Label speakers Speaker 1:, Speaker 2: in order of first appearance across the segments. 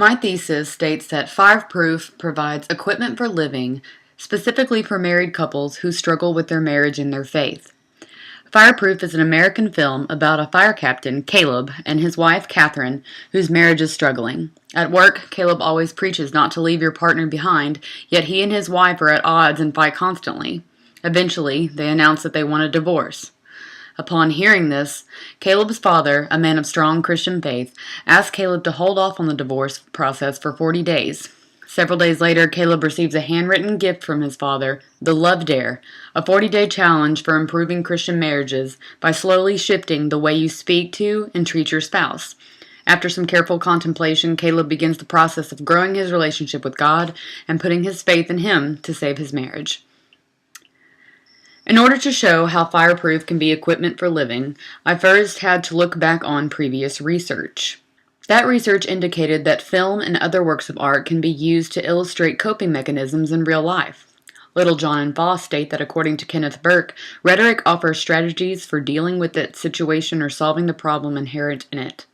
Speaker 1: My thesis states that Fireproof provides equipment for living, specifically for married couples who struggle with their marriage and their faith. Fireproof is an American film about a fire captain, Caleb, and his wife, Catherine, whose marriage is struggling. At work, Caleb always preaches not to leave your partner behind, yet he and his wife are at odds and fight constantly. Eventually, they announce that they want a divorce. Upon hearing this, Caleb's father, a man of strong Christian faith, asked Caleb to hold off on the divorce process for 40 days. Several days later, Caleb receives a handwritten gift from his father, the Love Dare, a 40-day challenge for improving Christian marriages by slowly shifting the way you speak to and treat your spouse. After some careful contemplation, Caleb begins the process of growing his relationship with God and putting his faith in Him to save his marriage. In order to show how Fireproof can be equipment for living, I first had to look back on previous research. That research indicated that film and other works of art can be used to illustrate coping mechanisms in real life. Littlejohn and Voss state that according to Kenneth Burke, rhetoric offers strategies for dealing with that situation or solving the problem inherent in it.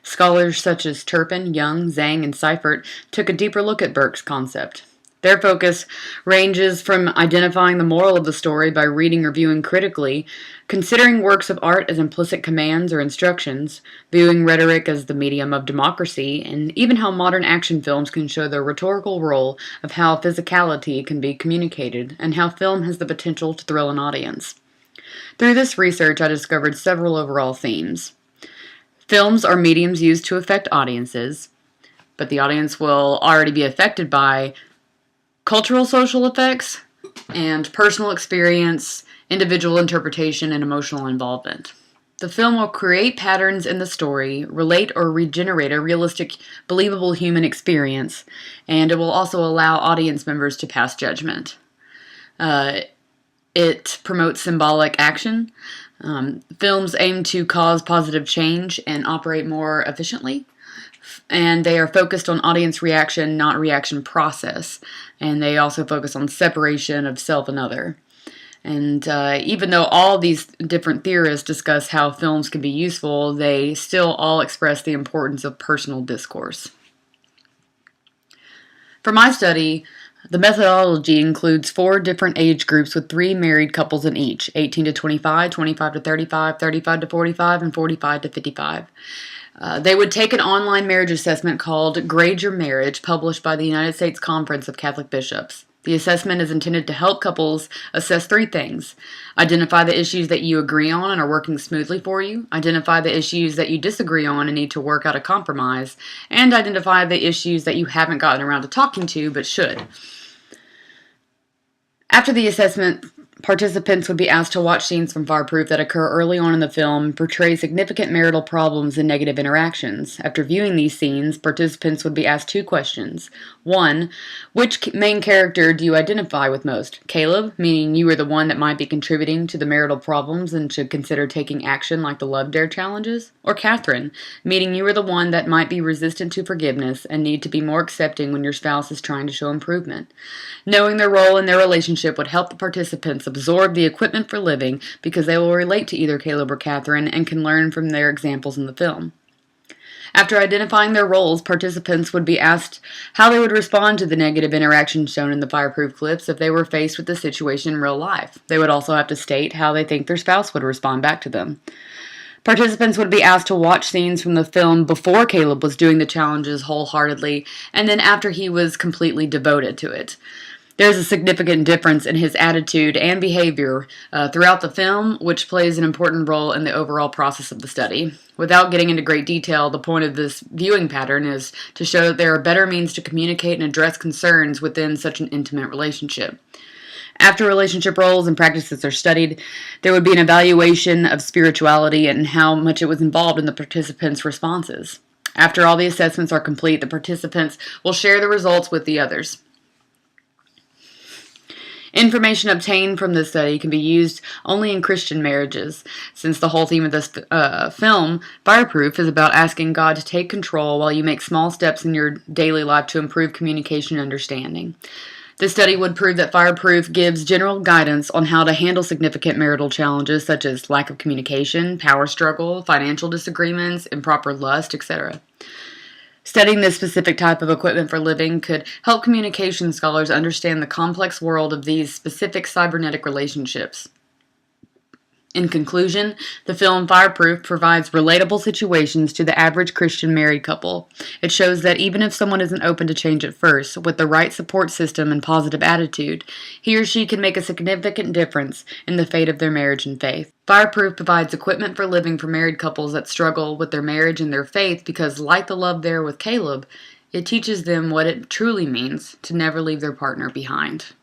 Speaker 1: Scholars such as Turpin, Young, Zhang, and Seifert took a deeper look at Burke's concept. Their focus ranges from identifying the moral of the story by reading or viewing critically, considering works of art as implicit commands or instructions, viewing rhetoric as the medium of democracy, and even how modern action films can show the rhetorical role of how physicality can be communicated and how film has the potential to thrill an audience. Through this research, I discovered several overall themes. Films are mediums used to affect audiences, but the audience will already be affected by cultural social effects, and personal experience, individual interpretation, and emotional involvement. The film will create patterns in the story, relate or regenerate a realistic, believable human experience, and it will also allow audience members to pass judgment. It promotes symbolic action. Films aim to cause positive change and operate more efficiently. And they are focused on audience reaction, not reaction process. And they also focus on separation of self and other. And even though all these different theorists discuss how films can be useful, they still all express the importance of personal discourse. For my study, the methodology includes 4 different age groups with 3 married couples in each, 18 to 25, 25 to 35, 35 to 45, and 45 to 55. They would take an online marriage assessment called Grade Your Marriage, published by the United States Conference of Catholic Bishops. The assessment is intended to help couples assess 3 things. Identify the issues that you agree on and are working smoothly for you. Identify the issues that you disagree on and need to work out a compromise. And identify the issues that you haven't gotten around to talking to but should. After the assessment, participants would be asked to watch scenes from Fireproof that occur early on in the film and portray significant marital problems and negative interactions. After viewing these scenes, participants would be asked 2 questions. 1. Which main character do you identify with most? Caleb, meaning you are the one that might be contributing to the marital problems and should consider taking action like the Love Dare challenges? Or Catherine, meaning you are the one that might be resistant to forgiveness and need to be more accepting when your spouse is trying to show improvement? Knowing their role in their relationship would help the participants absorb the equipment for living because they will relate to either Caleb or Catherine and can learn from their examples in the film. After identifying their roles, participants would be asked how they would respond to the negative interactions shown in the Fireproof clips if they were faced with the situation in real life. They would also have to state how they think their spouse would respond back to them. Participants would be asked to watch scenes from the film before Caleb was doing the challenges wholeheartedly, and then after he was completely devoted to it. There's a significant difference in his attitude and behavior throughout the film, which plays an important role in the overall process of the study. Without getting into great detail, the point of this viewing pattern is to show that there are better means to communicate and address concerns within such an intimate relationship. After relationship roles and practices are studied, there would be an evaluation of spirituality and how much it was involved in the participants' responses. After all the assessments are complete, the participants will share the results with the others. Information obtained from this study can be used only in Christian marriages, since the whole theme of this film, Fireproof, is about asking God to take control while you make small steps in your daily life to improve communication and understanding. This study would prove that Fireproof gives general guidance on how to handle significant marital challenges such as lack of communication, power struggle, financial disagreements, improper lust, etc. Studying this specific type of equipment for living could help communication scholars understand the complex world of these specific cybernetic relationships. In conclusion, the film Fireproof provides relatable situations to the average Christian married couple. It shows that even if someone isn't open to change at first, with the right support system and positive attitude, he or she can make a significant difference in the fate of their marriage and faith. Fireproof provides equipment for living for married couples that struggle with their marriage and their faith because, like the love there with Caleb, it teaches them what it truly means to never leave their partner behind.